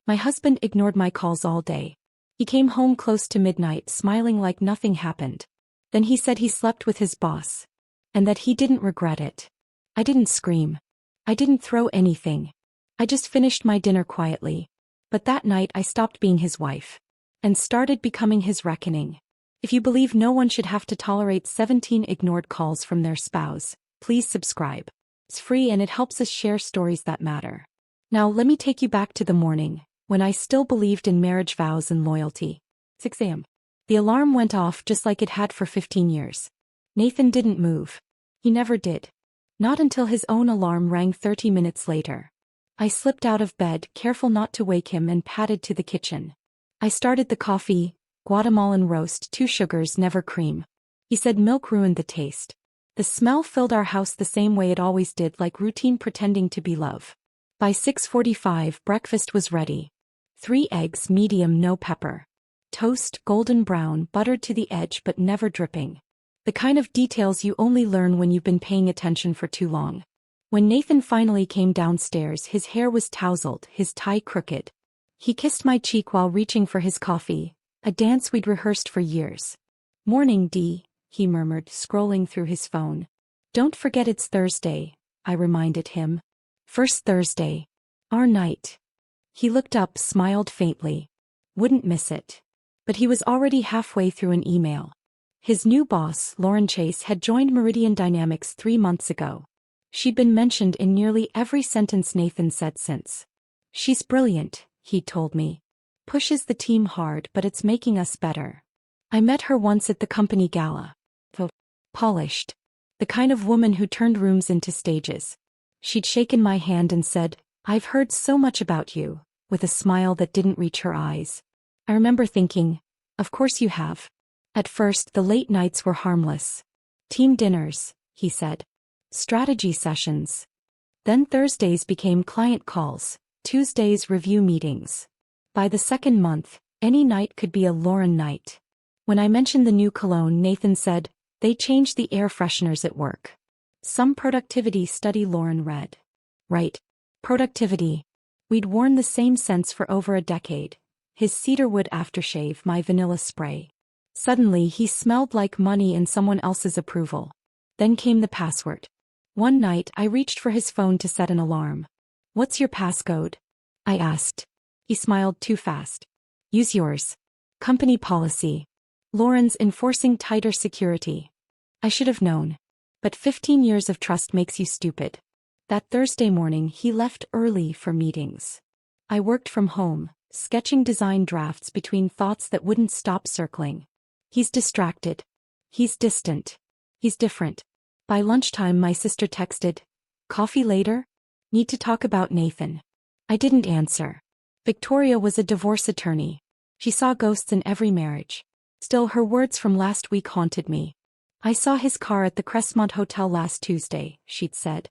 My husband ignored my calls all day. He came home close to midnight smiling like nothing happened. Then he said he slept with his boss. And that he didn't regret it. I didn't scream. I didn't throw anything. I just finished my dinner quietly. But that night I stopped being his wife. And started becoming his reckoning. If you believe no one should have to tolerate 17 ignored calls from their spouse, please subscribe. It's free and it helps us share stories that matter. Now let me take you back to the morning, when I still believed in marriage vows and loyalty. 6 a.m. The alarm went off just like it had for 15 years. Nathan didn't move. He never did. Not until his own alarm rang 30 minutes later. I slipped out of bed, careful not to wake him, and padded to the kitchen. I started the coffee, Guatemalan roast, 2 sugars, never cream. He said milk ruined the taste. The smell filled our house the same way it always did, like routine pretending to be love. By 6:45, breakfast was ready. 3 eggs, medium, no pepper. Toast, golden brown, buttered to the edge but never dripping. The kind of details you only learn when you've been paying attention for too long. When Nathan finally came downstairs, his hair was tousled, his tie crooked. He kissed my cheek while reaching for his coffee, a dance we'd rehearsed for years. "Morning, Dee," he murmured, scrolling through his phone. "Don't forget it's Thursday," I reminded him. "First Thursday. Our night." He looked up, smiled faintly. Wouldn't miss it. But he was already halfway through an email. His new boss, Lauren Chase, had joined Meridian Dynamics 3 months ago. She'd been mentioned in nearly every sentence Nathan said since. "She's brilliant," he told me. "Pushes the team hard, but it's making us better. I met her once at the company gala. Polished. The kind of woman who turned rooms into stages." She'd shaken my hand and said, "I've heard so much about you," with a smile that didn't reach her eyes. I remember thinking, of course you have. At first, the late nights were harmless. "Team dinners," he said. "Strategy sessions." Then Thursdays became client calls, Tuesdays review meetings. By the second month, any night could be a Lauren night. When I mentioned the new cologne, Nathan said, "They changed the air fresheners at work." Some productivity study Lauren read. Right. Productivity. We'd worn the same scents for over a decade. His cedarwood aftershave, my vanilla spray. Suddenly he smelled like money and someone else's approval. Then came the password. One night I reached for his phone to set an alarm. "What's your passcode?" I asked. He smiled too fast. "Use yours. Company policy. Lauren's enforcing tighter security." I should have known. But 15 years of trust makes you stupid. That Thursday morning he left early for meetings. I worked from home, sketching design drafts between thoughts that wouldn't stop circling. He's distracted. He's distant. He's different. By lunchtime my sister texted, "Coffee later? Need to talk about Nathan." I didn't answer. Victoria was a divorce attorney. She saw ghosts in every marriage. Still, her words from last week haunted me. "I saw his car at the Crestmont Hotel last Tuesday," she'd said.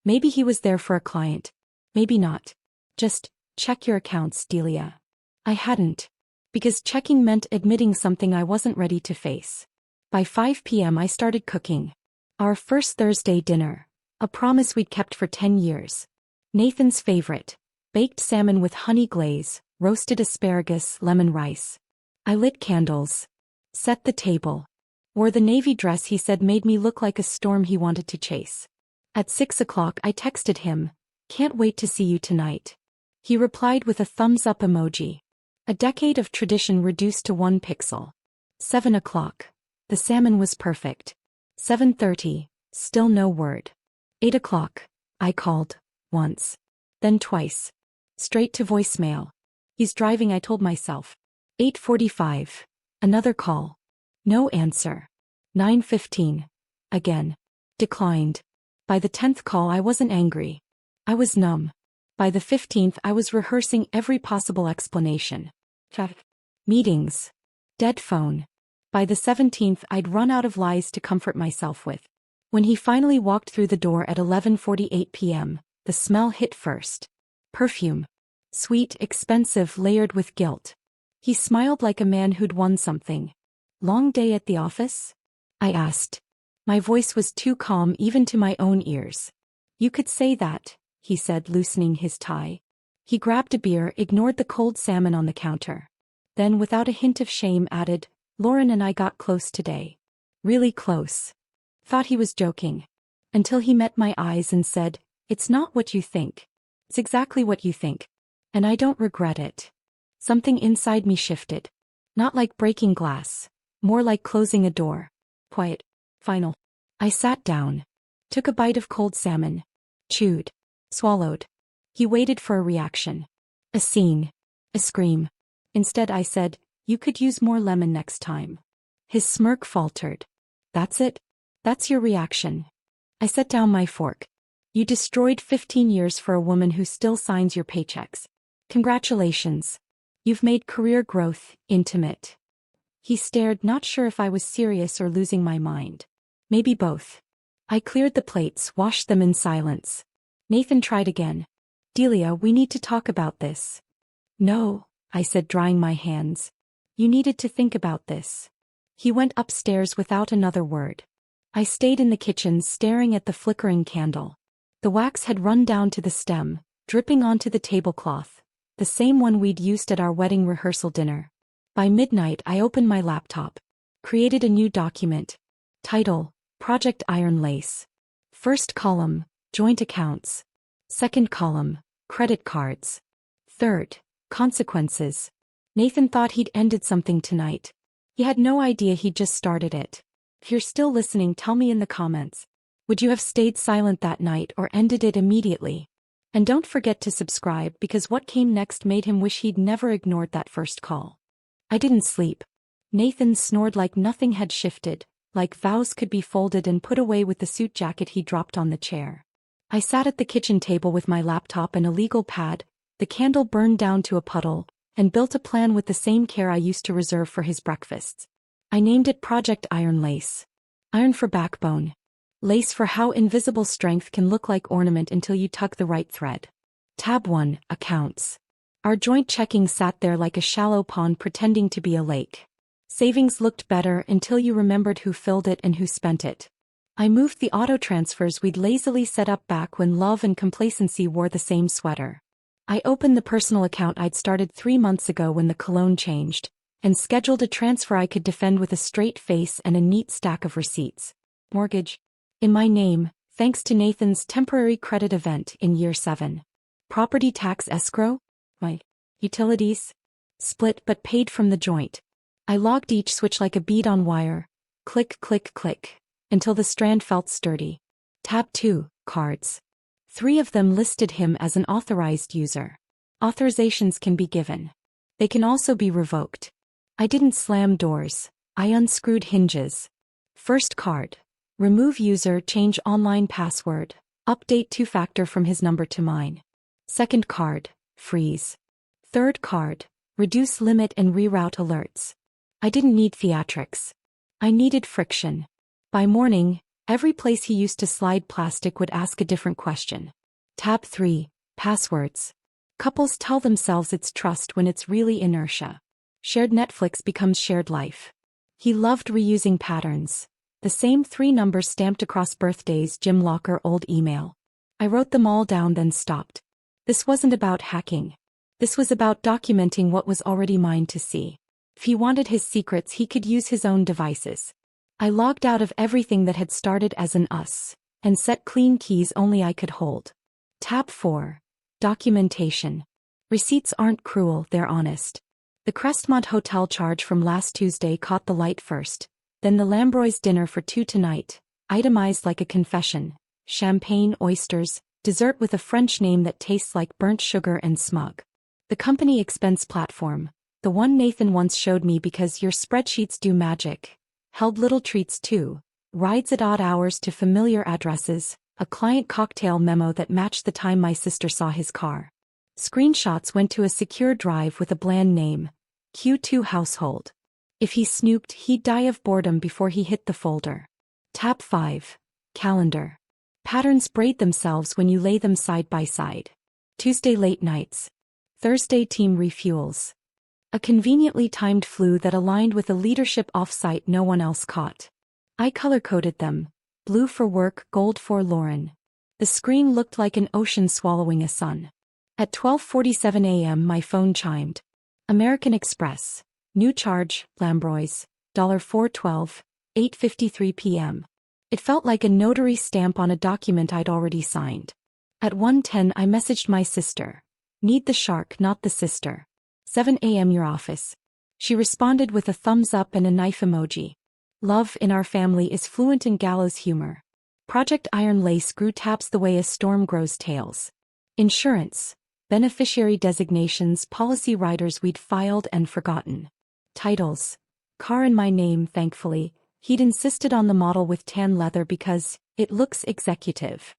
Maybe he was there for a client. Maybe not. Just, check your accounts, Delia. I hadn't. Because checking meant admitting something I wasn't ready to face. By 5 p.m. I started cooking. Our first Thursday dinner. A promise we'd kept for 10 years. Nathan's favorite. Baked salmon with honey glaze, roasted asparagus, lemon rice. I lit candles. Set the table. Wore the navy dress he said made me look like a storm he wanted to chase. At 6 o'clock I texted him, "Can't wait to see you tonight." He replied with a thumbs-up emoji. A decade of tradition reduced to 1 pixel. 7 o'clock. The salmon was perfect. 7:30, still no word. 8 o'clock. I called. Once. Then twice. Straight to voicemail. He's driving, I told myself. 8:45. Another call. No answer. 9:15. Again. Declined. By the 10th call I wasn't angry. I was numb. By the 15th I was rehearsing every possible explanation. Meetings. Dead phone. By the 17th I'd run out of lies to comfort myself with. When he finally walked through the door at 11:48 p.m., the smell hit first. Perfume. Sweet, expensive, layered with guilt. He smiled like a man who'd won something. "Long day at the office?" I asked. My voice was too calm even to my own ears. "You could say that," he said, loosening his tie. He grabbed a beer, ignored the cold salmon on the counter. Then, without a hint of shame, added, "Lauren and I got close today. Really close." Thought he was joking. Until he met my eyes and said, "It's not what you think. It's exactly what you think. And I don't regret it." Something inside me shifted. Not like breaking glass. More like closing a door. Quiet. Final. I sat down. Took a bite of cold salmon. Chewed. Swallowed. He waited for a reaction. A scene. A scream. Instead I said, "You could use more lemon next time." His smirk faltered. "That's it? That's your reaction?" I set down my fork. "You destroyed 15 years for a woman who still signs your paychecks. Congratulations. You've made career growth intimate." He stared, not sure if I was serious or losing my mind. Maybe both. I cleared the plates, washed them in silence. Nathan tried again. "Delia, we need to talk about this." "No," I said, drying my hands. "You needed to think about this." He went upstairs without another word. I stayed in the kitchen staring at the flickering candle. The wax had run down to the stem, dripping onto the tablecloth, the same one we'd used at our wedding rehearsal dinner. By midnight I opened my laptop. Created a new document. Title, Project Iron Lace. First column, Joint Accounts. Second column, Credit Cards. Third, Consequences. Nathan thought he'd ended something tonight. He had no idea he'd just started it. If you're still listening, tell me in the comments. Would you have stayed silent that night or ended it immediately? And don't forget to subscribe, because what came next made him wish he'd never ignored that first call. I didn't sleep. Nathan snored like nothing had shifted, like vows could be folded and put away with the suit jacket he dropped on the chair. I sat at the kitchen table with my laptop and a legal pad, the candle burned down to a puddle, and built a plan with the same care I used to reserve for his breakfasts. I named it Project Iron Lace. Iron for backbone. Lace for how invisible strength can look like ornament until you tug the right thread. Tab 1, Accounts. Our joint checking sat there like a shallow pond pretending to be a lake. Savings looked better until you remembered who filled it and who spent it. I moved the auto transfers we'd lazily set up back when love and complacency wore the same sweater. I opened the personal account I'd started 3 months ago when the cologne changed, and scheduled a transfer I could defend with a straight face and a neat stack of receipts. Mortgage. In my name, thanks to Nathan's temporary credit event in year 7. Property tax escrow? My utilities? Split but paid from the joint. I logged each switch like a bead on wire. Click, click, click. Until the strand felt sturdy. Tab 2, Cards. 3 of them listed him as an authorized user. Authorizations can be given. They can also be revoked. I didn't slam doors. I unscrewed hinges. First card. Remove user, change online password. Update 2-factor from his number to mine. Second card. Freeze. Third card. Reduce limit and reroute alerts. I didn't need theatrics. I needed friction. By morning, every place he used to slide plastic would ask a different question. Tab 3. Passwords. Couples tell themselves it's trust when it's really inertia. Shared Netflix becomes shared life. He loved reusing patterns. The same 3 numbers stamped across birthdays, gym locker, old email. I wrote them all down, then stopped. This wasn't about hacking. This was about documenting what was already mine to see. If he wanted his secrets, he could use his own devices. I logged out of everything that had started as an us, and set clean keys only I could hold. Tab 4. Documentation. Receipts aren't cruel, they're honest. The Crestmont Hotel charge from last Tuesday caught the light first, then the Lambroy's dinner for 2 tonight, itemized like a confession. Champagne, oysters, dessert with a French name that tastes like burnt sugar and smug. The company expense platform, the one Nathan once showed me because your spreadsheets do magic, held little treats too. Rides at odd hours to familiar addresses, a client cocktail memo that matched the time my sister saw his car. Screenshots went to a secure drive with a bland name, Q2 Household. If he snooped, he'd die of boredom before he hit the folder. Tab 5. Calendar. Patterns braid themselves when you lay them side by side. Tuesday late nights. Thursday team refuels. A conveniently timed flu that aligned with a leadership offsite no one else caught. I color-coded them. Blue for work, gold for Lauren. The screen looked like an ocean swallowing a sun. At 12:47 a.m. my phone chimed. American Express. New charge, Lambrois, $4.12, 8:53 p.m. It felt like a notary stamp on a document I'd already signed. At 1:10 I messaged my sister. Need the shark, not the sister. 7 a.m. your office. She responded with a thumbs up and a knife emoji. Love in our family is fluent in gallows humor. Project Iron Lace grew taps the way a storm grows tails. Insurance. Beneficiary designations, policy riders we'd filed and forgotten. Titles. Car in my name, thankfully. He'd insisted on the model with tan leather because it looks executive.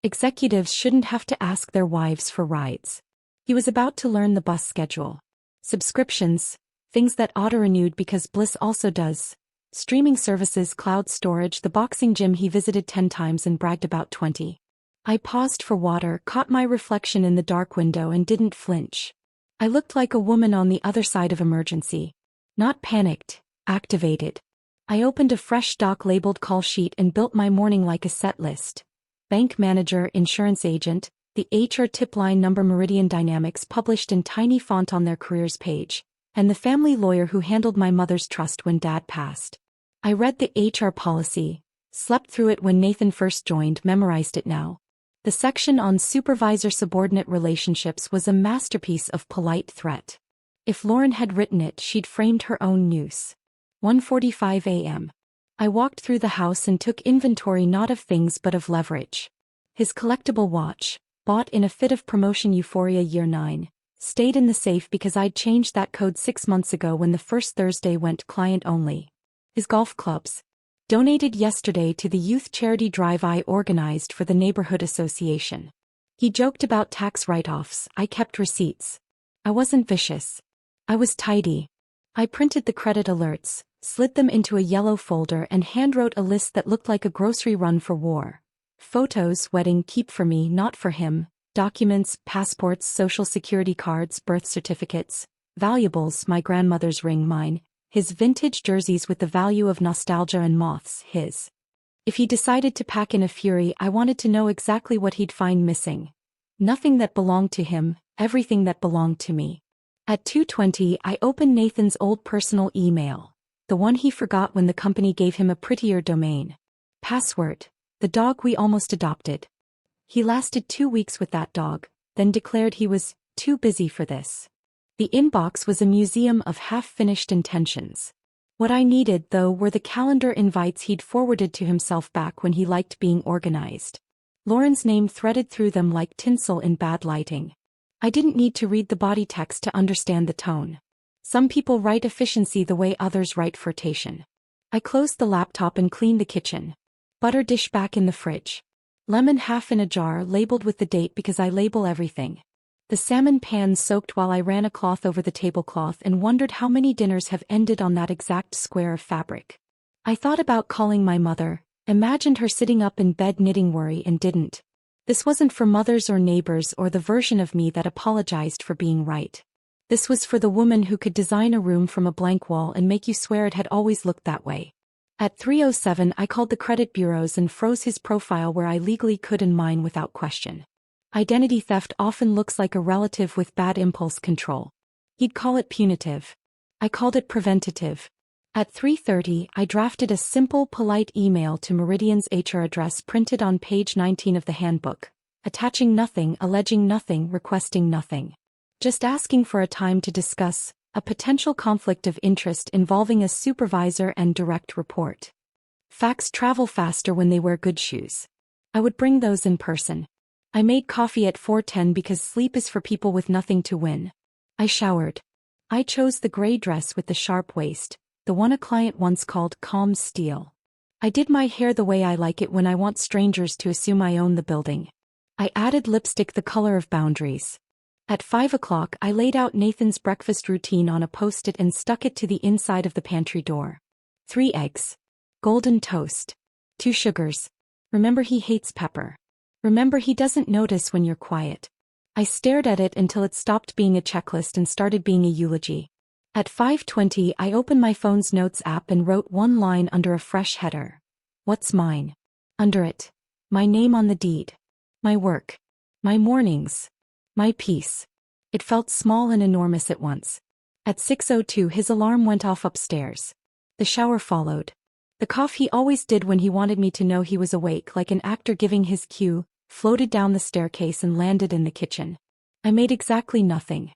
Executives shouldn't have to ask their wives for rides. He was about to learn the bus schedule. Subscriptions. Things that auto-renewed because Bliss also does. Streaming services, cloud storage, the boxing gym he visited 10 times and bragged about 20. I paused for water, caught my reflection in the dark window and didn't flinch. I looked like a woman on the other side of emergency. Not panicked, activated. I opened a fresh doc labeled call sheet and built my morning like a set list. Bank manager, insurance agent, the HR tip line number, Meridian Dynamics published in tiny font on their careers page, and the family lawyer who handled my mother's trust when Dad passed. I read the HR policy, slept through it when Nathan first joined, memorized it now. The section on supervisor-subordinate relationships was a masterpiece of polite threat. If Lauren had written it, she'd framed her own noose. 1:45 a.m. I walked through the house and took inventory not of things but of leverage. His collectible watch, bought in a fit of promotion euphoria year 9, stayed in the safe because I'd changed that code 6 months ago when the first Thursday went client only. His golf clubs, donated yesterday to the youth charity drive I organized for the neighborhood association. He joked about tax write-offs. I kept receipts. I wasn't vicious. I was tidy. I printed the credit alerts, slid them into a yellow folder and handwrote a list that looked like a grocery run for war. Photos, wedding, keep for me, not for him. Documents, passports, social security cards, birth certificates. Valuables, my grandmother's ring, mine. His vintage jerseys with the value of nostalgia and moths, his. If he decided to pack in a fury, I wanted to know exactly what he'd find missing. Nothing that belonged to him, everything that belonged to me. At 2:20 I opened Nathan's old personal email, the one he forgot when the company gave him a prettier domain. Password, the dog we almost adopted. He lasted 2 weeks with that dog, then declared he was too busy for this. The inbox was a museum of half-finished intentions. What I needed, though, were the calendar invites he'd forwarded to himself back when he liked being organized. Lauren's name threaded through them like tinsel in bad lighting. I didn't need to read the body text to understand the tone. Some people write efficiency the way others write flirtation. I closed the laptop and cleaned the kitchen. Butter dish back in the fridge. Lemon half in a jar labeled with the date because I label everything. The salmon pan soaked while I ran a cloth over the tablecloth and wondered how many dinners have ended on that exact square of fabric. I thought about calling my mother, imagined her sitting up in bed knitting worry and didn't. This wasn't for mothers or neighbors or the version of me that apologized for being right. This was for the woman who could design a room from a blank wall and make you swear it had always looked that way. At 3:07 I called the credit bureaus and froze his profile where I legally could and mine without question. Identity theft often looks like a relative with bad impulse control. He'd call it punitive. I called it preventative. At 3:30 I drafted a simple, polite email to Meridian's HR address printed on page 19 of the handbook, attaching nothing, alleging nothing, requesting nothing. Just asking for a time to discuss a potential conflict of interest involving a supervisor and direct report. Facts travel faster when they wear good shoes. I would bring those in person. I made coffee at 4:10 because sleep is for people with nothing to win. I showered. I chose the gray dress with the sharp waist, the one a client once called calm steel. I did my hair the way I like it when I want strangers to assume I own the building. I added lipstick the color of boundaries. At 5 o'clock I laid out Nathan's breakfast routine on a post-it and stuck it to the inside of the pantry door. 3 eggs. Golden toast. 2 sugars. Remember he hates pepper. Remember he doesn't notice when you're quiet. I stared at it until it stopped being a checklist and started being a eulogy. At 5:20 I opened my phone's notes app and wrote one line under a fresh header. What's mine? Under it, my name on the deed. My work. My mornings. My peace. It felt small and enormous at once. At 6:02 his alarm went off upstairs. The shower followed. The cough he always did when he wanted me to know he was awake, like an actor giving his cue, floated down the staircase and landed in the kitchen. I made exactly nothing.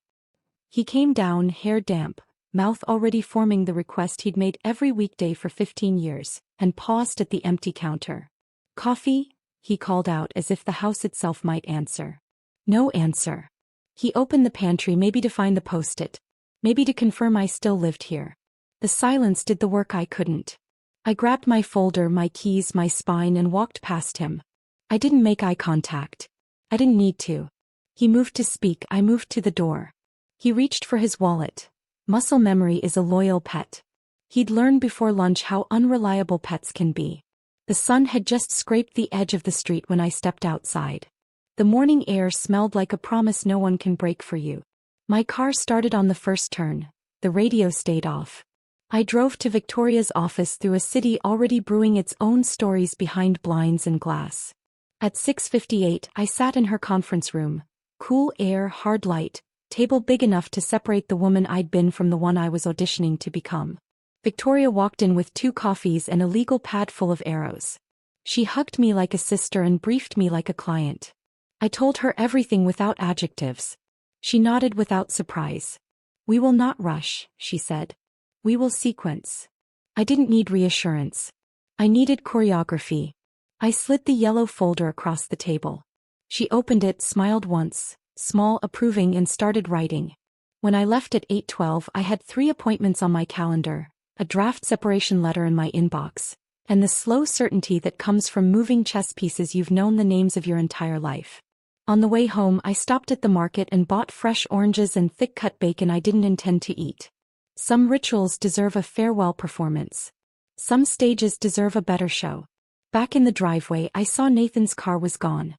He came down, hair damp, mouth already forming the request he'd made every weekday for 15 years, and paused at the empty counter. "Coffee?" he called out as if the house itself might answer. No answer. He opened the pantry, maybe to find the post-it, maybe to confirm I still lived here. The silence did the work I couldn't. I grabbed my folder, my keys, my spine, and walked past him. I didn't make eye contact. I didn't need to. He moved to speak, I moved to the door. He reached for his wallet. Muscle memory is a loyal pet. He'd learned before lunch how unreliable pets can be. The sun had just scraped the edge of the street when I stepped outside. The morning air smelled like a promise no one can break for you. My car started on the first turn. The radio stayed off. I drove to Victoria's office through a city already brewing its own stories behind blinds and glass. At 6:58 I sat in her conference room. Cool air, hard light, table big enough to separate the woman I'd been from the one I was auditioning to become. Victoria walked in with 2 coffees and a legal pad full of arrows. She hugged me like a sister and briefed me like a client. I told her everything without adjectives. She nodded without surprise. "We will not rush," she said. "We will sequence." I didn't need reassurance. I needed choreography. I slid the yellow folder across the table. She opened it, smiled once, small, approving, and started writing. When I left at 8:12 I had 3 appointments on my calendar, a draft separation letter in my inbox, and the slow certainty that comes from moving chess pieces you've known the names of your entire life. On the way home I stopped at the market and bought fresh oranges and thick-cut bacon I didn't intend to eat. Some rituals deserve a farewell performance. Some stages deserve a better show. Back in the driveway I saw Nathan's car was gone.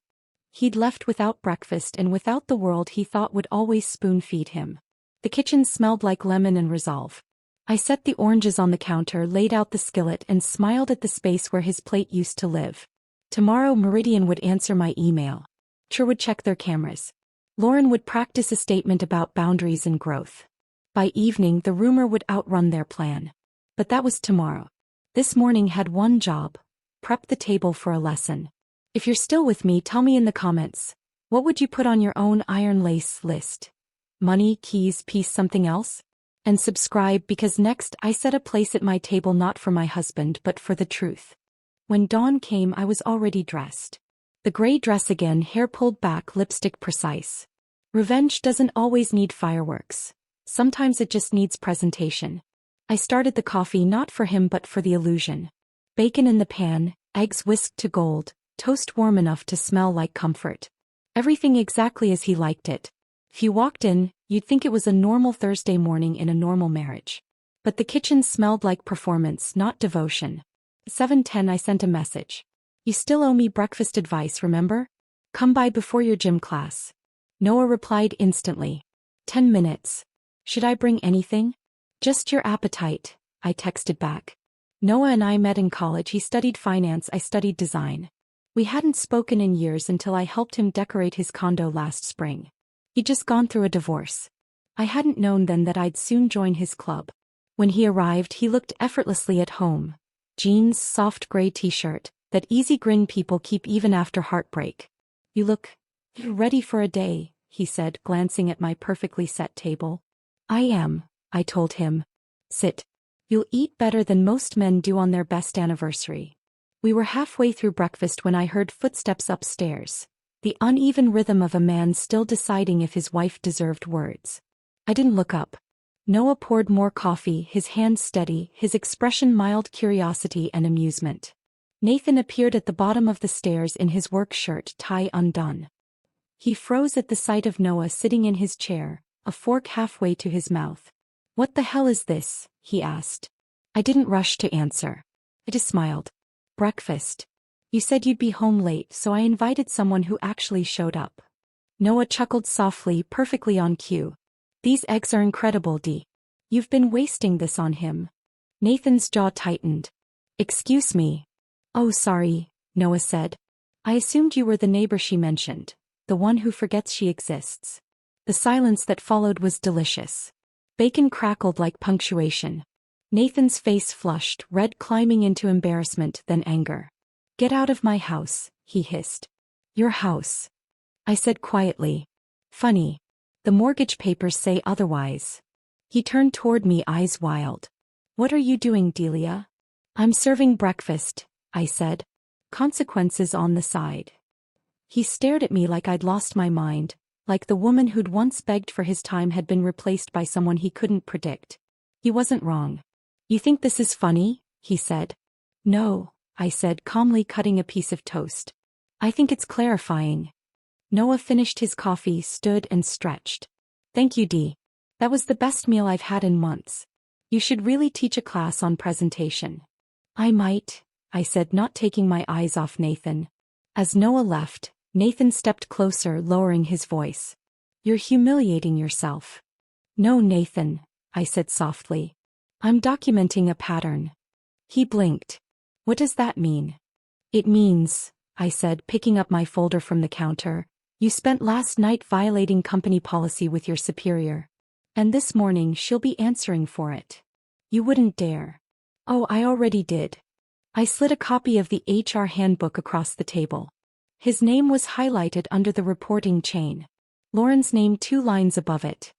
He'd left without breakfast and without the world he thought would always spoon-feed him. The kitchen smelled like lemon and resolve. I set the oranges on the counter, laid out the skillet, and smiled at the space where his plate used to live. Tomorrow Meridian would answer my email. Chur would check their cameras. Lauren would practice a statement about boundaries and growth. By evening the rumor would outrun their plan. But that was tomorrow. This morning had one job: prep the table for a lesson. If you're still with me, tell me in the comments. What would you put on your own iron lace list? Money, keys, peace, something else? And subscribe, because next I set a place at my table not for my husband but for the truth. When dawn came I was already dressed. The gray dress again, hair pulled back, lipstick precise. Revenge doesn't always need fireworks. Sometimes it just needs presentation. I started the coffee not for him but for the illusion. Bacon in the pan, eggs whisked to gold, toast warm enough to smell like comfort. Everything exactly as he liked it. If you walked in, you'd think it was a normal Thursday morning in a normal marriage. But the kitchen smelled like performance, not devotion. 7:10 I sent a message. "You still owe me breakfast advice, remember? Come by before your gym class." Noah replied instantly. 10 minutes. "Should I bring anything?" "Just your appetite," I texted back. Noah and I met in college. He studied finance, I studied design. We hadn't spoken in years until I helped him decorate his condo last spring. He'd just gone through a divorce. I hadn't known then that I'd soon join his club. When he arrived he looked effortlessly at home. Jeans, soft gray t-shirt, that easy grin people keep even after heartbreak. "You look ready for a day," he said, glancing at my perfectly set table. "I am," I told him. "Sit. You'll eat better than most men do on their best anniversary." We were halfway through breakfast when I heard footsteps upstairs. The uneven rhythm of a man still deciding if his wife deserved words. I didn't look up. Noah poured more coffee, his hand steady, his expression mild curiosity and amusement. Nathan appeared at the bottom of the stairs in his work shirt, tie undone. He froze at the sight of Noah sitting in his chair, a fork halfway to his mouth. "What the hell is this?" he asked. I didn't rush to answer. I just smiled. "Breakfast. You said you'd be home late, so I invited someone who actually showed up." Noah chuckled softly, perfectly on cue. "These eggs are incredible, Dee. You've been wasting this on him." Nathan's jaw tightened. "Excuse me." "Oh, sorry," Noah said. "I assumed you were the neighbor she mentioned. the one who forgets she exists. The silence that followed was delicious. Bacon crackled like punctuation. Nathan's face flushed, red climbing into embarrassment, then anger. "Get out of my house," he hissed. "Your house," I said quietly. "Funny. The mortgage papers say otherwise." He turned toward me, eyes wild. "What are you doing, Delia?" "I'm serving breakfast," I said. "Consequences on the side." He stared at me like I'd lost my mind, like the woman who'd once begged for his time had been replaced by someone he couldn't predict. He wasn't wrong. "You think this is funny?" he said. "No," I said, calmly cutting a piece of toast. "I think it's clarifying." Noah finished his coffee, stood and stretched. "Thank you, Dee. That was the best meal I've had in months. You should really teach a class on presentation." "I might," I said, not taking my eyes off Nathan. As Noah left, Nathan stepped closer, lowering his voice. "You're humiliating yourself." "No, Nathan," I said softly. "I'm documenting a pattern." He blinked. "What does that mean?" "It means," I said, picking up my folder from the counter, "you spent last night violating company policy with your superior. And this morning she'll be answering for it." "You wouldn't dare." "Oh, I already did." I slid a copy of the HR handbook across the table. His name was highlighted under the reporting chain. Lauren's name 2 lines above it.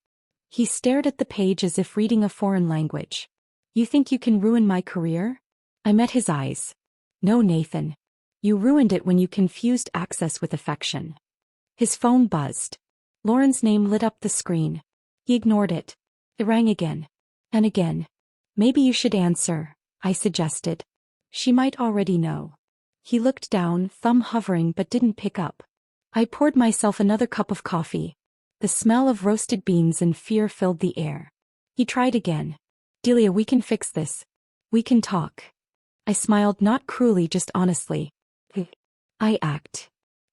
He stared at the page as if reading a foreign language. "You think you can ruin my career?" I met his eyes. "No, Nathan. You ruined it when you confused access with affection." His phone buzzed. Lauren's name lit up the screen. He ignored it. It rang again. And again. "Maybe you should answer," I suggested. "She might already know." He looked down, thumb hovering, but didn't pick up. I poured myself another cup of coffee. The smell of roasted beans and fear filled the air. He tried again. "Delia, we can fix this. We can talk." I smiled, not cruelly, just honestly. I act.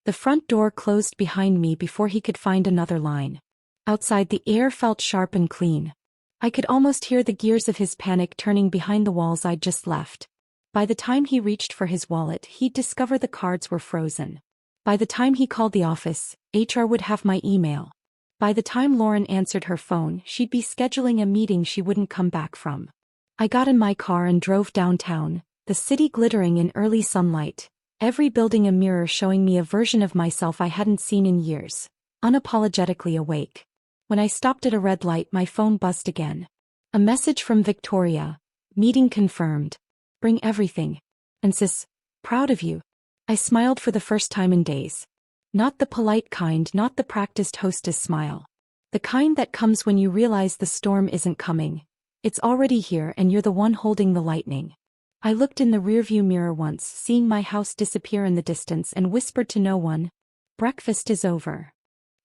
The front door closed behind me before he could find another line. Outside, the air felt sharp and clean. I could almost hear the gears of his panic turning behind the walls I'd just left. By the time he reached for his wallet, he'd discover the cards were frozen. By the time he called the office, HR would have my email. By the time Lauren answered her phone, she'd be scheduling a meeting she wouldn't come back from. I got in my car and drove downtown, the city glittering in early sunlight, every building a mirror showing me a version of myself I hadn't seen in years, unapologetically awake. When I stopped at a red light, my phone buzzed again. A message from Victoria. "Meeting confirmed. Bring everything. And sis, proud of you." I smiled for the first time in days. Not the polite kind, not the practiced hostess smile. The kind that comes when you realize the storm isn't coming. It's already here and you're the one holding the lightning. I looked in the rearview mirror once, seeing my house disappear in the distance, and whispered to no one, "Breakfast is over."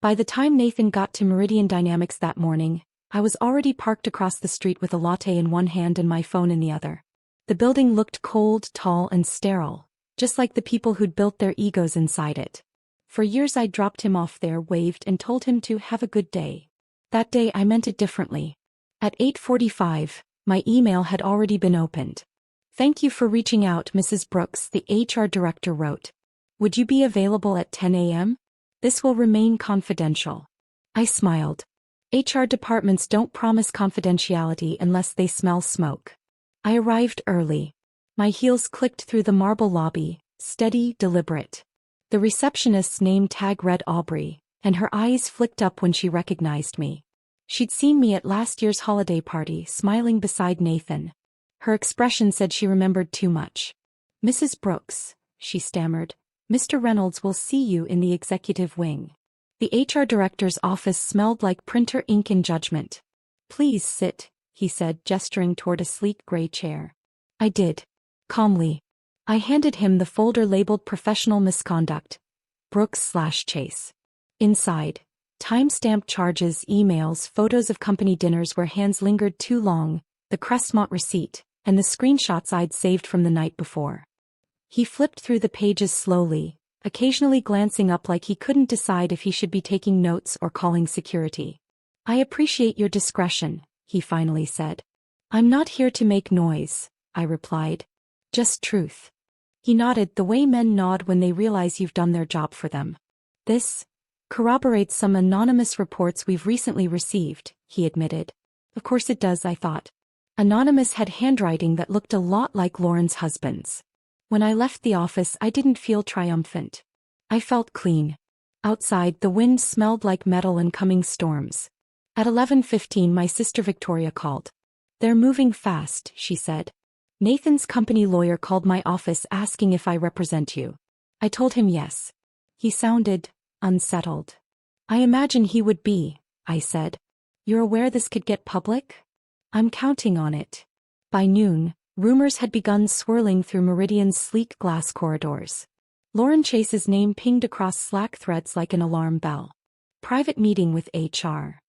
By the time Nathan got to Meridian Dynamics that morning, I was already parked across the street with a latte in one hand and my phone in the other. The building looked cold, tall, and sterile, just like the people who'd built their egos inside it. For years I'd dropped him off there, waved, and told him to have a good day. That day I meant it differently. At 8:45, my email had already been opened. "Thank you for reaching out, Mrs. Brooks," the HR director wrote. "Would you be available at 10 a.m.? This will remain confidential." I smiled. HR departments don't promise confidentiality unless they smell smoke. I arrived early. My heels clicked through the marble lobby, steady, deliberate. The receptionist's name tag read Aubrey, and her eyes flicked up when she recognized me. She'd seen me at last year's holiday party, smiling beside Nathan. Her expression said she remembered too much. "Mrs. Brooks," she stammered, "Mr. Reynolds will see you in the executive wing." The HR director's office smelled like printer ink and judgment. "Please sit," he said, gesturing toward a sleek gray chair. I did. Calmly. I handed him the folder labeled Professional Misconduct. Brooks/Chase. Inside, time-stamped charges, emails, photos of company dinners where hands lingered too long, the Crestmont receipt, and the screenshots I'd saved from the night before. He flipped through the pages slowly, occasionally glancing up like he couldn't decide if he should be taking notes or calling security. "I appreciate your discretion," he finally said. "I'm not here to make noise," I replied. "Just truth." He nodded, the way men nod when they realize you've done their job for them. "This corroborates some anonymous reports we've recently received, he admitted. Of course it does, I thought. Anonymous had handwriting that looked a lot like Lauren's husband's. When I left the office, I didn't feel triumphant. I felt clean. Outside, the wind smelled like metal and coming storms. At 11:15, my sister Victoria called. They're moving fast, she said. Nathan's company lawyer called my office asking if I represent you. I told him yes. He sounded unsettled. I imagine he would be, I said. You're aware this could get public? I'm counting on it. By noon, rumors had begun swirling through Meridian's sleek glass corridors. Lauren Chase's name pinged across Slack threads like an alarm bell. Private meeting with HR.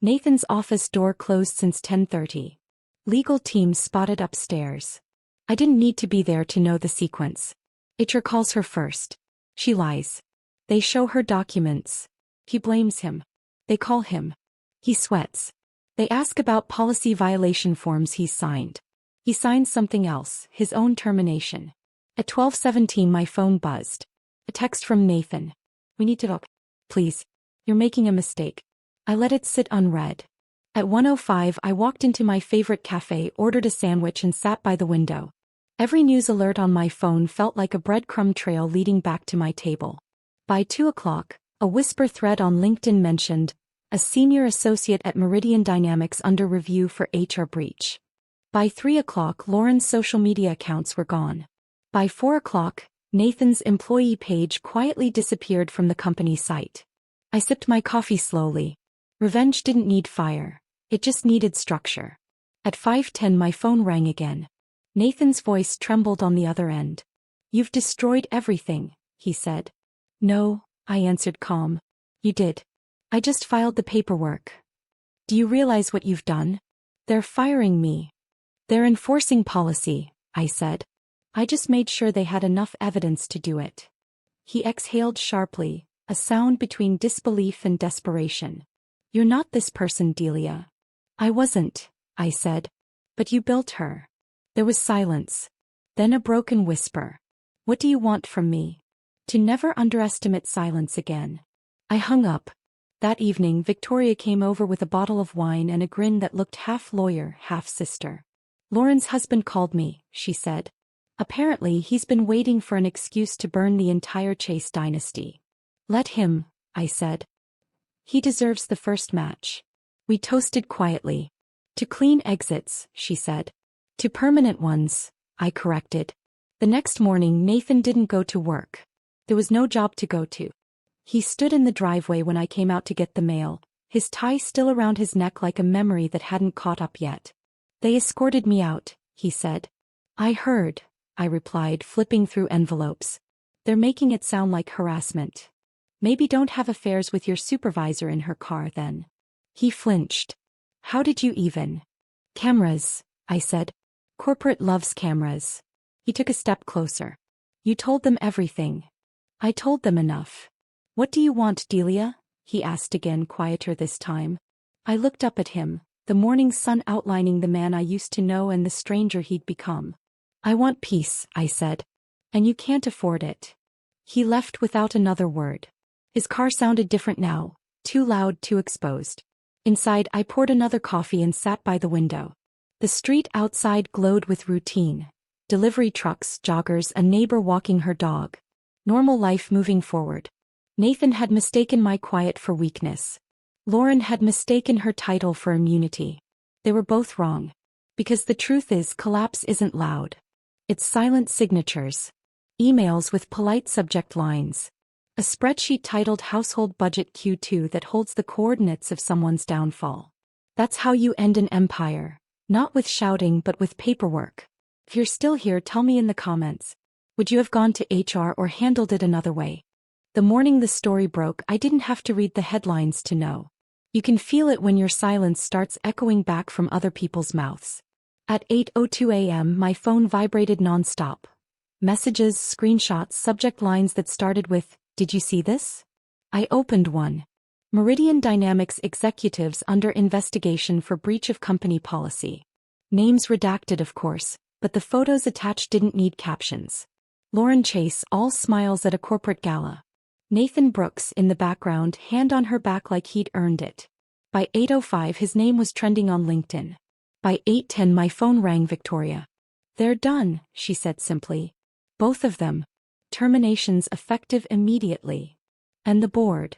Nathan's office door closed since 10:30. Legal team spotted upstairs. I didn't need to be there to know the sequence. HR calls her first. She lies. They show her documents. He blames him. They call him. He sweats. They ask about policy violation forms he's signed. He signs something else, his own termination. At 12:17 my phone buzzed. A text from Nathan. We need to talk. Please. You're making a mistake. I let it sit unread. At 1:05 I walked into my favorite cafe, ordered a sandwich and sat by the window. Every news alert on my phone felt like a breadcrumb trail leading back to my table. By 2 o'clock, a whisper thread on LinkedIn mentioned, a senior associate at Meridian Dynamics under review for HR breach. By 3 o'clock Lauren's social media accounts were gone. By 4 o'clock, Nathan's employee page quietly disappeared from the company site. I sipped my coffee slowly. Revenge didn't need fire. It just needed structure. At 5:10 my phone rang again. Nathan's voice trembled on the other end. You've destroyed everything, he said. No, I answered calm. You did. I just filed the paperwork. Do you realize what you've done? They're firing me. They're enforcing policy, I said. I just made sure they had enough evidence to do it. He exhaled sharply, a sound between disbelief and desperation. You're not this person, Delia. I wasn't, I said. But you built her. There was silence. Then a broken whisper. What do you want from me? To never underestimate silence again. I hung up. That evening Victoria came over with a bottle of wine and a grin that looked half lawyer, half sister. Lauren's husband called me, she said. Apparently he's been waiting for an excuse to burn the entire Chase dynasty. Let him, I said. He deserves the first match. We toasted quietly. To clean exits, she said. To permanent ones, I corrected. The next morning Nathan didn't go to work. There was no job to go to. He stood in the driveway when I came out to get the mail, his tie still around his neck like a memory that hadn't caught up yet. They escorted me out, he said. I heard, I replied, flipping through envelopes. They're making it sound like harassment. Maybe don't have affairs with your supervisor in her car then. He flinched. How did you even? Cameras, I said. Corporate loves cameras. He took a step closer. You told them everything. I told them enough. What do you want, Delia? He asked again, quieter this time. I looked up at him, the morning sun outlining the man I used to know and the stranger he'd become. I want peace, I said. And you can't afford it. He left without another word. His car sounded different now, too loud, too exposed. Inside I poured another coffee and sat by the window. The street outside glowed with routine. Delivery trucks, joggers, a neighbor walking her dog. Normal life moving forward. Nathan had mistaken my quiet for weakness. Lauren had mistaken her title for immunity. They were both wrong. Because the truth is, collapse isn't loud. It's silent signatures. Emails with polite subject lines. A spreadsheet titled Household Budget Q2 that holds the coordinates of someone's downfall. That's how you end an empire. Not with shouting but with paperwork. If you're still here, tell me in the comments. Would you have gone to HR or handled it another way? The morning the story broke, I didn't have to read the headlines to know. You can feel it when your silence starts echoing back from other people's mouths. At 8:02 a.m. my phone vibrated nonstop. Messages, screenshots, subject lines that started with, "Did you see this?" I opened one. Meridian Dynamics executives under investigation for breach of company policy. Names redacted, of course, but the photos attached didn't need captions. Lauren Chase, all smiles at a corporate gala. Nathan Brooks in the background, hand on her back like he'd earned it. By 8:05 his name was trending on LinkedIn. By 8:10 my phone rang. Victoria. They're done, she said simply. Both of them. Terminations effective immediately. And the board?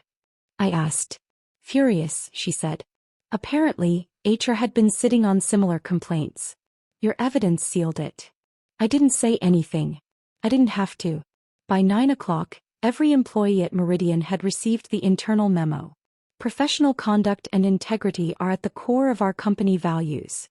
I asked. Furious, she said. Apparently, HR had been sitting on similar complaints. Your evidence sealed it. I didn't say anything. I didn't have to. By 9 o'clock, every employee at Meridian had received the internal memo. Professional conduct and integrity are at the core of our company values.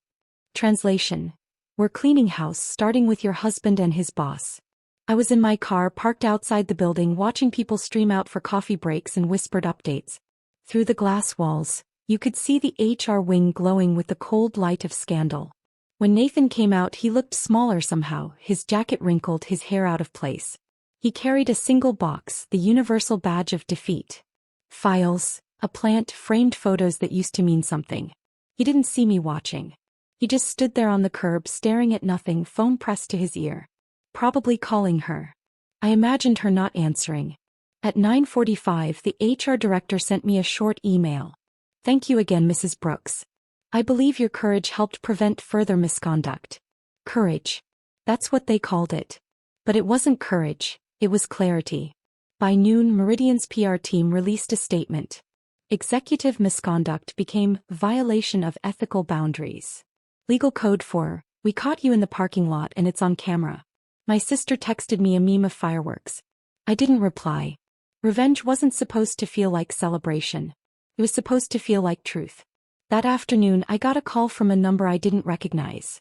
Translation. We're cleaning house starting with your husband and his boss. I was in my car parked outside the building watching people stream out for coffee breaks and whispered updates. Through the glass walls, you could see the HR wing glowing with the cold light of scandal. When Nathan came out he looked smaller somehow, his jacket wrinkled, his hair out of place. He carried a single box, the universal badge of defeat. Files, a plant, framed photos that used to mean something. He didn't see me watching. He just stood there on the curb staring at nothing, phone pressed to his ear. Probably calling her. I imagined her not answering. At 9:45 the HR director sent me a short email. Thank you again, Mrs. Brooks. I believe your courage helped prevent further misconduct. Courage. That's what they called it. But it wasn't courage, it was clarity. By noon Meridian's PR team released a statement. Executive misconduct became violation of ethical boundaries. Legal code for, we caught you in the parking lot and it's on camera. My sister texted me a meme of fireworks. I didn't reply. Revenge wasn't supposed to feel like celebration. It was supposed to feel like truth. That afternoon I got a call from a number I didn't recognize.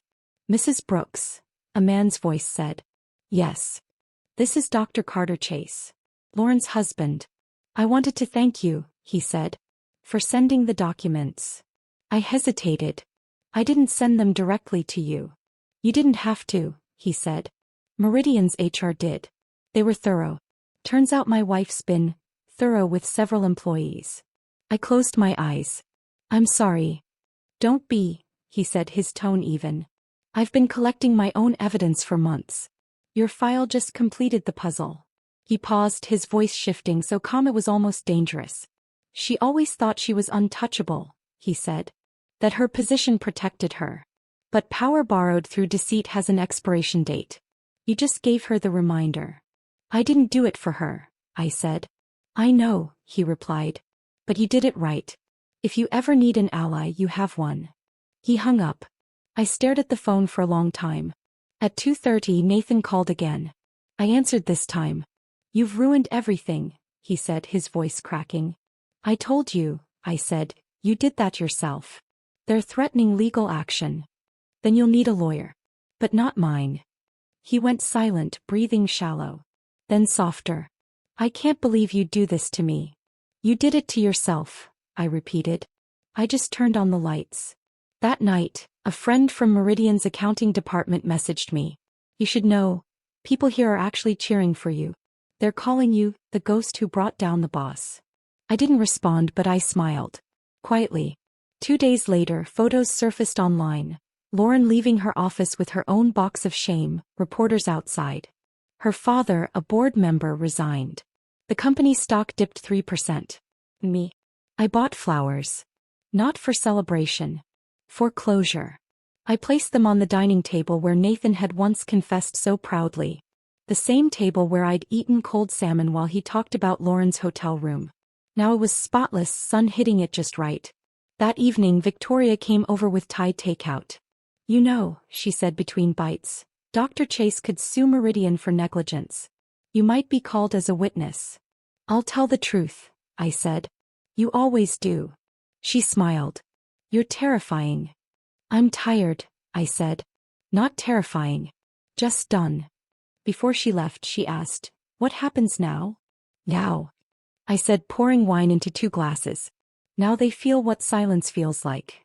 Mrs. Brooks, a man's voice said. Yes. This is Dr. Carter Chase, Lauren's husband. I wanted to thank you, he said, for sending the documents. I hesitated. I didn't send them directly to you. You didn't have to, he said. Meridian's HR did. They were thorough. Turns out my wife's been thorough with several employees. I closed my eyes. I'm sorry. Don't be, he said, his tone even. I've been collecting my own evidence for months. Your file just completed the puzzle. He paused, his voice shifting so calm it was almost dangerous. She always thought she was untouchable, he said. That her position protected her. But power borrowed through deceit has an expiration date. You just gave her the reminder. I didn't do it for her, I said. I know, he replied. But you did it right. If you ever need an ally, you have one. He hung up. I stared at the phone for a long time. At 2:30 Nathan called again. I answered this time. You've ruined everything, he said, his voice cracking. I told you, I said, you did that yourself. They're threatening legal action. Then you'll need a lawyer. But not mine. He went silent, breathing shallow. Then softer. I can't believe you'd do this to me. You did it to yourself, I repeated. I just turned on the lights. That night, a friend from Meridian's accounting department messaged me. You should know, people here are actually cheering for you. They're calling you the ghost who brought down the boss. I didn't respond, but I smiled. Quietly. 2 days later, photos surfaced online. Lauren leaving her office with her own box of shame, reporters outside. Her father, a board member, resigned. The company stock dipped 3%. Me. I bought flowers. Not for celebration. For closure. I placed them on the dining table where Nathan had once confessed so proudly. The same table where I'd eaten cold salmon while he talked about Lauren's hotel room. Now it was spotless, sun hitting it just right. That evening Victoria came over with Thai takeout. You know, she said between bites, Dr. Chase could sue Meridian for negligence. You might be called as a witness. I'll tell the truth, I said. You always do. She smiled. You're terrifying. I'm tired, I said. Not terrifying. Just done. Before she left, she asked, what happens now? Now. I said, pouring wine into 2 glasses. Now they feel what silence feels like.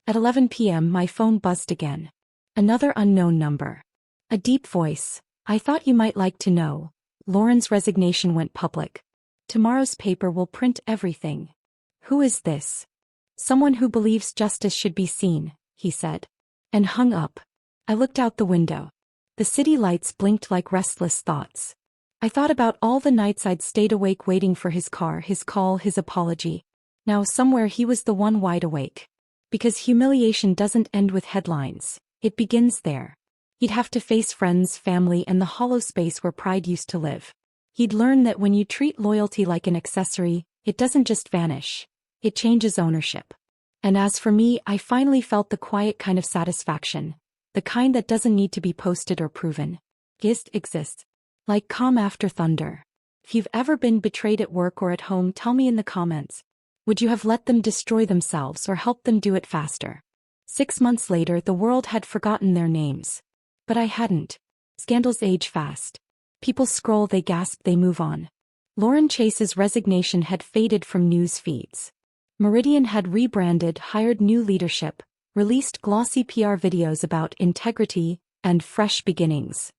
At 11 p.m. my phone buzzed again. Another unknown number. A deep voice. I thought you might like to know. Lauren's resignation went public. Tomorrow's paper will print everything. Who is this? Someone who believes justice should be seen, he said. And hung up. I looked out the window. The city lights blinked like restless thoughts. I thought about all the nights I'd stayed awake waiting for his car, his call, his apology. Now somewhere he was the one wide awake. Because humiliation doesn't end with headlines, it begins there. He'd have to face friends, family, and the hollow space where pride used to live. He'd learn that when you treat loyalty like an accessory, it doesn't just vanish, it changes ownership. And as for me, I finally felt the quiet kind of satisfaction, the kind that doesn't need to be posted or proven. Just exists. Like calm after thunder. If you've ever been betrayed at work or at home, tell me in the comments. Would you have let them destroy themselves or helped them do it faster? 6 months later, the world had forgotten their names. But I hadn't. Scandals age fast. People scroll, they gasp, they move on. Lauren Chase's resignation had faded from news feeds. Meridian had rebranded, hired new leadership, released glossy PR videos about integrity and fresh beginnings.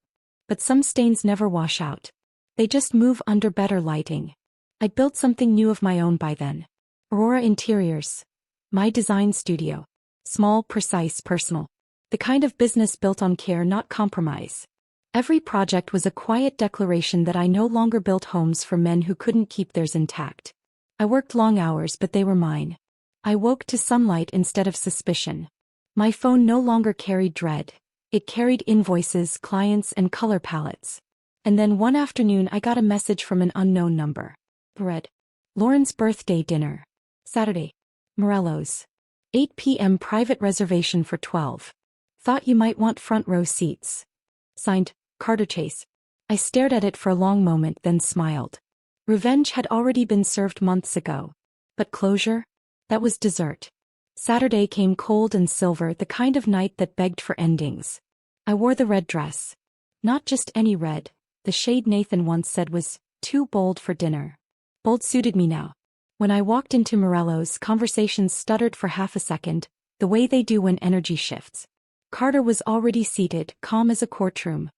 But some stains never wash out. They just move under better lighting. I'd built something new of my own by then. Aurora Interiors. My design studio. Small, precise, personal. The kind of business built on care, not compromise. Every project was a quiet declaration that I no longer built homes for men who couldn't keep theirs intact. I worked long hours, but they were mine. I woke to sunlight instead of suspicion. My phone no longer carried dread. It carried invoices, clients, and color palettes. And then one afternoon I got a message from an unknown number. Read. Lauren's birthday dinner. Saturday. Morello's. 8 p.m. private reservation for 12. Thought you might want front row seats. Signed, Carter Chase. I stared at it for a long moment, then smiled. Revenge had already been served months ago. But closure? That was dessert. Saturday came cold and silver, the kind of night that begged for endings. I wore the red dress. Not just any red, the shade Nathan once said was too bold for dinner. Bold suited me now. When I walked into Morello's, conversations stuttered for half a second, the way they do when energy shifts. Carter was already seated, calm as a courtroom.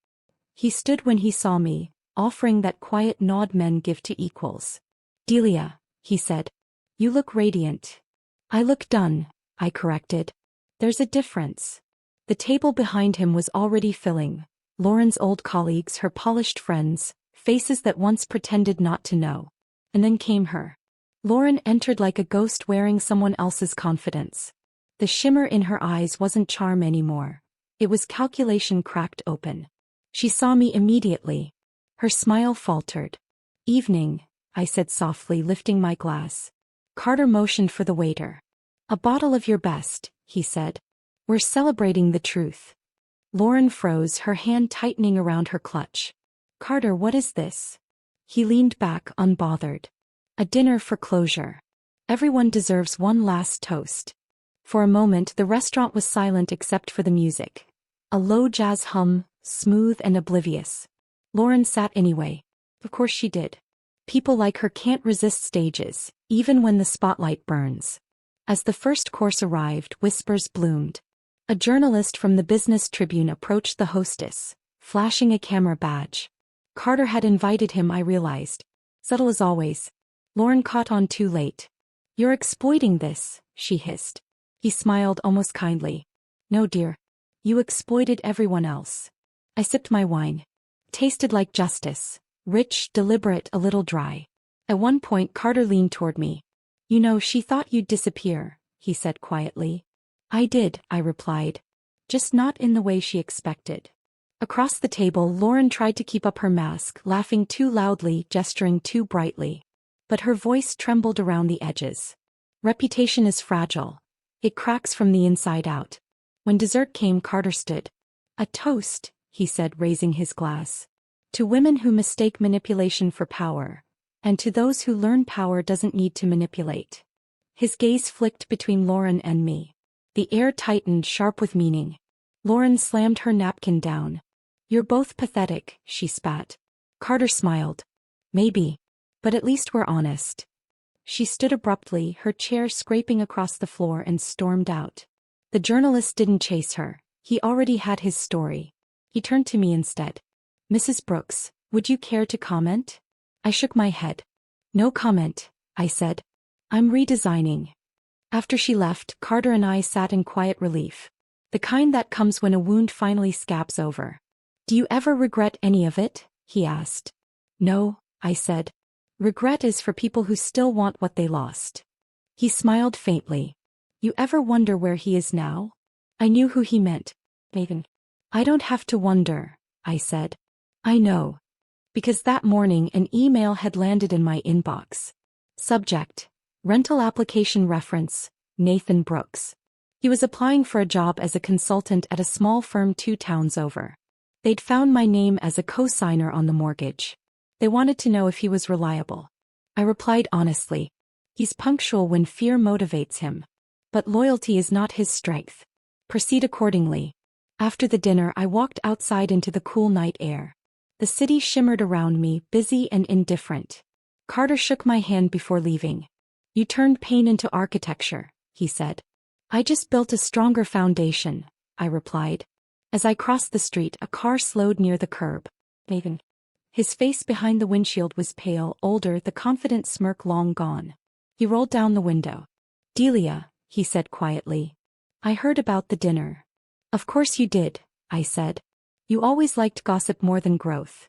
He stood when he saw me, offering that quiet nod men give to equals. Delia, he said. You look radiant. I look done, I corrected. There's a difference. The table behind him was already filling. Lauren's old colleagues, her polished friends, faces that once pretended not to know. And then came her. Lauren entered like a ghost wearing someone else's confidence. The shimmer in her eyes wasn't charm anymore. It was calculation cracked open. She saw me immediately. Her smile faltered. Evening, I said softly, lifting my glass. Carter motioned for the waiter. A bottle of your best, he said. We're celebrating the truth. Lauren froze, her hand tightening around her clutch. Carter, what is this? He leaned back, unbothered. A dinner for closure. Everyone deserves one last toast. For a moment the restaurant was silent except for the music. A low jazz hum, smooth and oblivious. Lauren sat anyway. Of course she did. People like her can't resist stages, even when the spotlight burns. As the first course arrived, whispers bloomed. A journalist from the Business Tribune approached the hostess, flashing a camera badge. Carter had invited him, I realized. Subtle as always. Lauren caught on too late. You're exploiting this, she hissed. He smiled almost kindly. No, dear. You exploited everyone else. I sipped my wine. Tasted like justice. Rich, deliberate, a little dry. At one point Carter leaned toward me. You know, she thought you'd disappear, he said quietly. I did, I replied. Just not in the way she expected. Across the table Lauren tried to keep up her mask, laughing too loudly, gesturing too brightly. But her voice trembled around the edges. Reputation is fragile. It cracks from the inside out. When dessert came, Carter stood. A toast, he said, raising his glass. To women who mistake manipulation for power. And to those who learn power doesn't need to manipulate. His gaze flicked between Lauren and me. The air tightened, sharp with meaning. Lauren slammed her napkin down. You're both pathetic, she spat. Carter smiled. Maybe. But at least we're honest. She stood abruptly, her chair scraping across the floor, and stormed out. The journalist didn't chase her. He already had his story. He turned to me instead. Mrs. Brooks, would you care to comment? I shook my head. No comment, I said. I'm redesigning. After she left, Carter and I sat in quiet relief. The kind that comes when a wound finally scabs over. Do you ever regret any of it? He asked. No, I said. Regret is for people who still want what they lost. He smiled faintly. You ever wonder where he is now? I knew who he meant. Nathan. I don't have to wonder, I said. I know. Because that morning an email had landed in my inbox. Subject: rental application reference, Nathan Brooks. He was applying for a job as a consultant at a small firm 2 towns over. They'd found my name as a co-signer on the mortgage. They wanted to know if he was reliable. I replied honestly. He's punctual when fear motivates him. But loyalty is not his strength. Proceed accordingly. After the dinner I walked outside into the cool night air. The city shimmered around me, busy and indifferent. Carter shook my hand before leaving. You turned pain into architecture, he said. I just built a stronger foundation, I replied. As I crossed the street, a car slowed near the curb. Nathan. His face behind the windshield was pale, older, the confident smirk long gone. He rolled down the window. Delia, he said quietly. I heard about the dinner. Of course you did, I said. You always liked gossip more than growth.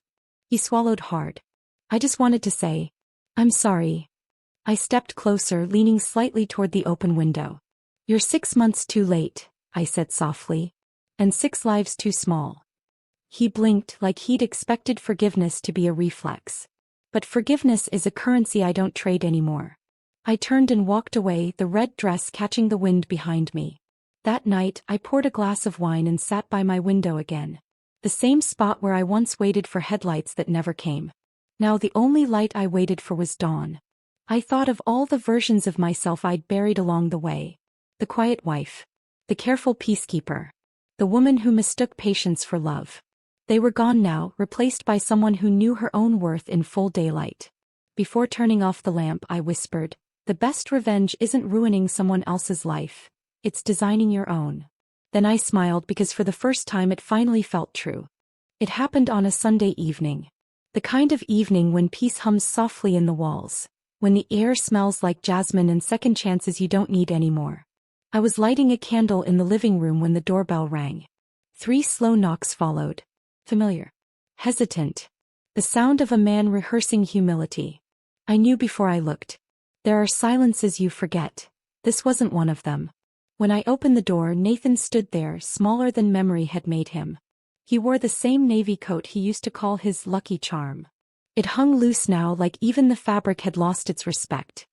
He swallowed hard. I just wanted to say, I'm sorry. I stepped closer, leaning slightly toward the open window. You're 6 months too late, I said softly. And 6 lives too small. He blinked like he'd expected forgiveness to be a reflex. But forgiveness is a currency I don't trade anymore. I turned and walked away, the red dress catching the wind behind me. That night, I poured a glass of wine and sat by my window again. The same spot where I once waited for headlights that never came. Now the only light I waited for was dawn. I thought of all the versions of myself I'd buried along the way. The quiet wife. The careful peacekeeper. The woman who mistook patience for love. They were gone now, replaced by someone who knew her own worth in full daylight. Before turning off the lamp, I whispered, the best revenge isn't ruining someone else's life. It's designing your own. Then I smiled because for the first time it finally felt true. It happened on a Sunday evening. The kind of evening when peace hums softly in the walls. When the air smells like jasmine and second chances you don't need anymore. I was lighting a candle in the living room when the doorbell rang. 3 slow knocks followed. Familiar. Hesitant. The sound of a man rehearsing humility. I knew before I looked. There are silences you forget. This wasn't one of them. When I opened the door, Nathan stood there, smaller than memory had made him. He wore the same navy coat he used to call his lucky charm. It hung loose now, like even the fabric had lost its respect.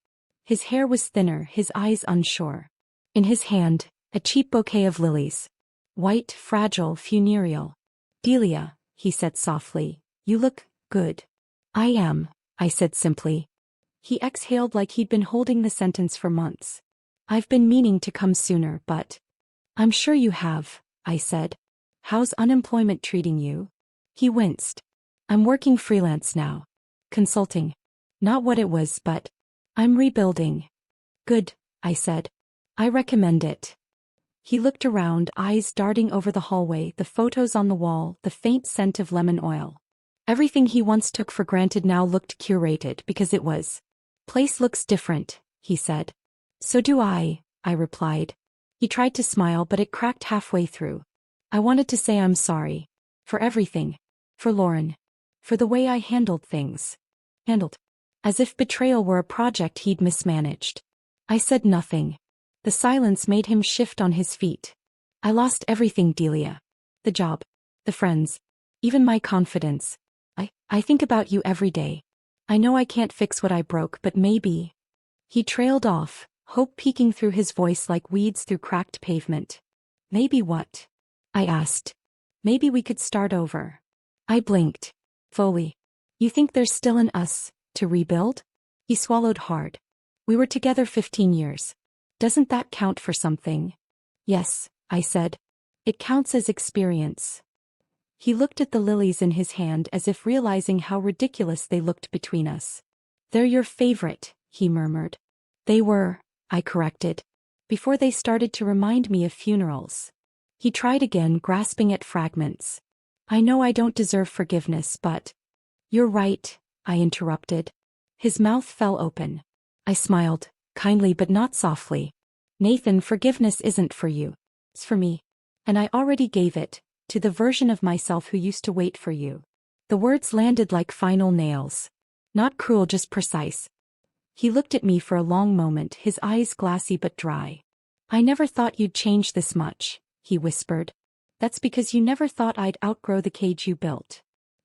His hair was thinner, his eyes unsure. In his hand, a cheap bouquet of lilies. White, fragile, funereal. Delia, he said softly, you look good. I am, I said simply. He exhaled like he'd been holding the sentence for months. I've been meaning to come sooner, but... I'm sure you have, I said. How's unemployment treating you? He winced. I'm working freelance now. Consulting. Not what it was, but... I'm rebuilding. Good, I said. I recommend it. He looked around, eyes darting over the hallway, the photos on the wall, the faint scent of lemon oil. Everything he once took for granted now looked curated because it was. Place looks different, he said. So do I replied. He tried to smile but it cracked halfway through. I wanted to say I'm sorry. For everything. For Lauren. For the way I handled things. As if betrayal were a project he'd mismanaged. I said nothing. The silence made him shift on his feet. I lost everything, Delia. The job. The friends. Even my confidence. I think about you every day. I know I can't fix what I broke, but maybe... He trailed off, hope peeking through his voice like weeds through cracked pavement. Maybe what? I asked. Maybe we could start over. I blinked. Foley. You think there's still in us to rebuild? He swallowed hard. We were together 15 years. Doesn't that count for something? Yes, I said. It counts as experience. He looked at the lilies in his hand as if realizing how ridiculous they looked between us. They're your favorite, he murmured. They were, I corrected. Before they started to remind me of funerals. He tried again, grasping at fragments. I know I don't deserve forgiveness, but... You're right, I interrupted. His mouth fell open. I smiled, kindly but not softly. Nathan, forgiveness isn't for you. It's for me. And I already gave it, to the version of myself who used to wait for you. The words landed like final nails. Not cruel, just precise. He looked at me for a long moment, his eyes glassy but dry. "I never thought you'd change this much," he whispered. "That's because you never thought I'd outgrow the cage you built."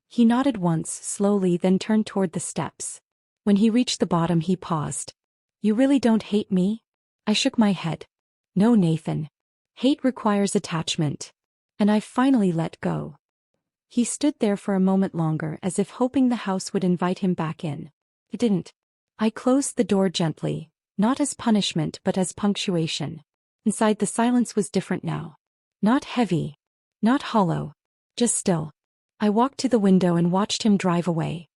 He nodded once, slowly, then turned toward the steps. When he reached the bottom, he paused. "You really don't hate me?" I shook my head. "No, Nathan. Hate requires attachment. And I finally let go." He stood there for a moment longer, as if hoping the house would invite him back in. It didn't. I closed the door gently, not as punishment but as punctuation. Inside, the silence was different now. Not heavy. Not hollow. Just still. I walked to the window and watched him drive away.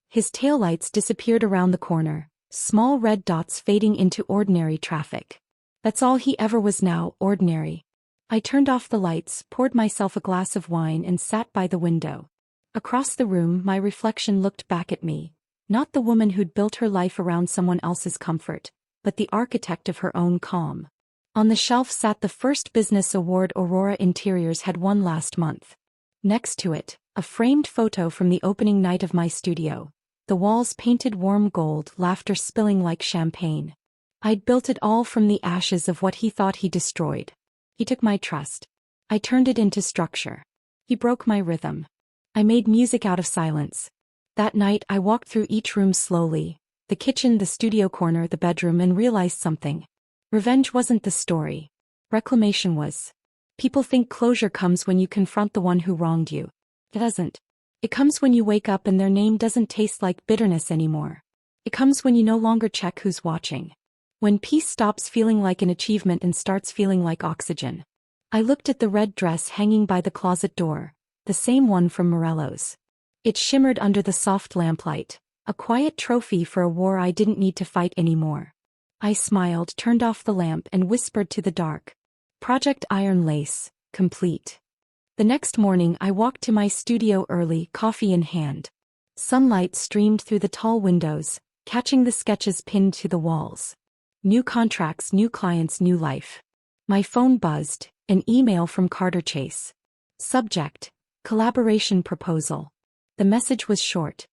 His taillights disappeared around the corner, small red dots fading into ordinary traffic. That's all he ever was now, ordinary. I turned off the lights, poured myself a glass of wine and sat by the window. Across the room, my reflection looked back at me. Not the woman who'd built her life around someone else's comfort, but the architect of her own calm. On the shelf sat the first business award Aurora Interiors had won last month. Next to it, a framed photo from the opening night of my studio. The walls painted warm gold, laughter spilling like champagne. I'd built it all from the ashes of what he thought he destroyed. He took my trust. I turned it into structure. He broke my rhythm. I made music out of silence. That night I walked through each room slowly, the kitchen, the studio corner, the bedroom, and realized something. Revenge wasn't the story. Reclamation was. People think closure comes when you confront the one who wronged you. It doesn't. It comes when you wake up and their name doesn't taste like bitterness anymore. It comes when you no longer check who's watching. When peace stops feeling like an achievement and starts feeling like oxygen. I looked at the red dress hanging by the closet door, the same one from Morello's. It shimmered under the soft lamplight, a quiet trophy for a war I didn't need to fight anymore. I smiled, turned off the lamp, and whispered to the dark. Project Iron Lace, complete. The next morning I walked to my studio early, coffee in hand. Sunlight streamed through the tall windows, catching the sketches pinned to the walls. New contracts, new clients, new life. My phone buzzed, an email from Carter Chase. Subject: collaboration proposal. The message was short.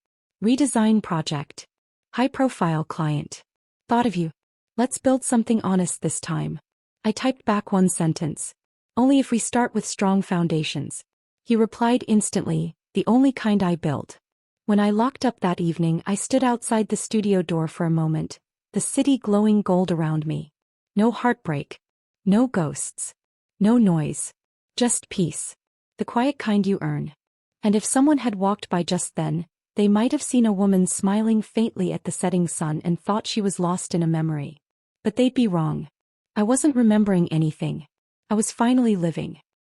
Redesign project. High-profile client. Thought of you. Let's build something honest this time. I typed back one sentence. Only if we start with strong foundations. He replied instantly, the only kind I built. When I locked up that evening, I stood outside the studio door for a moment, the city glowing gold around me. No heartbreak. No ghosts. No noise. Just peace. The quiet kind you earn. And if someone had walked by just then, they might have seen a woman smiling faintly at the setting sun and thought she was lost in a memory. But they'd be wrong. I wasn't remembering anything. I was finally living.